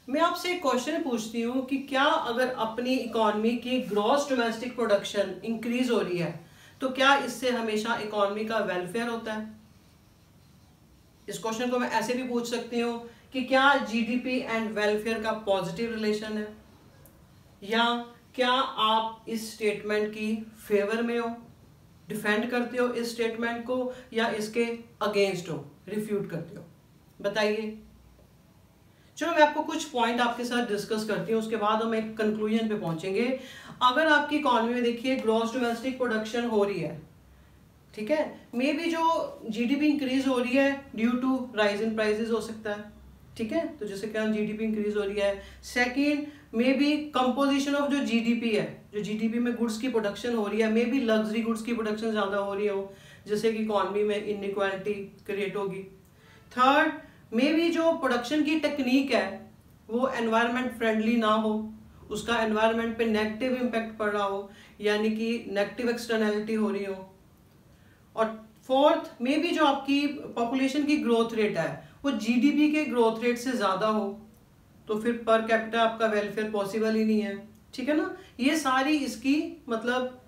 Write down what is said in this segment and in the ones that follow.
मैं आपसे एक क्वेश्चन पूछती हूँ कि क्या अगर अपनी इकोनॉमी की ग्रॉस डोमेस्टिक प्रोडक्शन इंक्रीज हो रही है तो क्या इससे हमेशा इकोनॉमी का वेलफेयर होता है? इस क्वेश्चन को मैं ऐसे भी पूछ सकती हूँ कि क्या जीडीपी एंड वेलफेयर का पॉजिटिव रिलेशन है, या क्या आप इस स्टेटमेंट की फेवर में हो, डिफेंड करते हो इस स्टेटमेंट को, या इसके अगेंस्ट हो, रिफ्यूट करते हो? बताइए। चलो मैं आपको कुछ पॉइंट आपके साथ डिस्कस करती हूँ, उसके बाद हम एक कंक्लूजन पे पहुंचेंगे। अगर आपकी इकोनॉमी में देखिए ग्रॉस डोमेस्टिक प्रोडक्शन हो रही है, ठीक है, मे बी जो जीडीपी इंक्रीज हो रही है due to rise in prices हो सकता है, ठीक है, तो जैसे क्या जीडीपी इंक्रीज हो रही है। Second, may be composition of जो जीडीपी है, जो जीडीपी में गुड्स की प्रोडक्शन हो रही है, मे बी लग्जरी गुड्स की प्रोडक्शन ज्यादा हो रही हो, जिससे कि इकोनॉमी में इनइक्वालिटी क्रिएट होगी। थर्ड, मे बी जो प्रोडक्शन की टेक्निक है वो एनवायरनमेंट फ्रेंडली ना हो, उसका एनवायरनमेंट पे नेगेटिव इम्पैक्ट पड़ रहा हो, यानी कि नेगेटिव एक्सटर्नैलिटी हो रही हो। और फोर्थ, मे बी जो आपकी पॉपुलेशन की ग्रोथ रेट है वो जीडीपी के ग्रोथ रेट से ज्यादा हो, तो फिर पर कैपिटा आपका वेलफेयर पॉसिबल ही नहीं है, ठीक है ना। ये सारी इसकी मतलब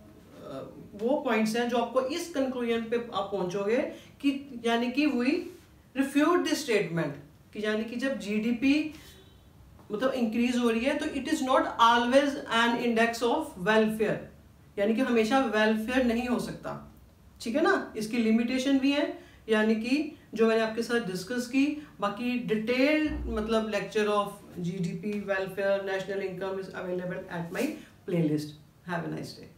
वो पॉइंट्स हैं जो आपको इस कंक्लूजन पे आप पहुंचोगे कि यानी कि वी रिफ्यूट दिस स्टेटमेंट कि यानी कि जब जीडीपी मतलब इंक्रीज हो रही है तो it is not always an index of welfare, यानी कि हमेशा वेलफेयर नहीं हो सकता, ठीक है ना। इसकी लिमिटेशन भी है, यानी कि जो मैंने आपके साथ डिस्कस की। बाकी डिटेल्ड मतलब lecture of GDP, welfare, national income is available at my playlist. Have a nice day.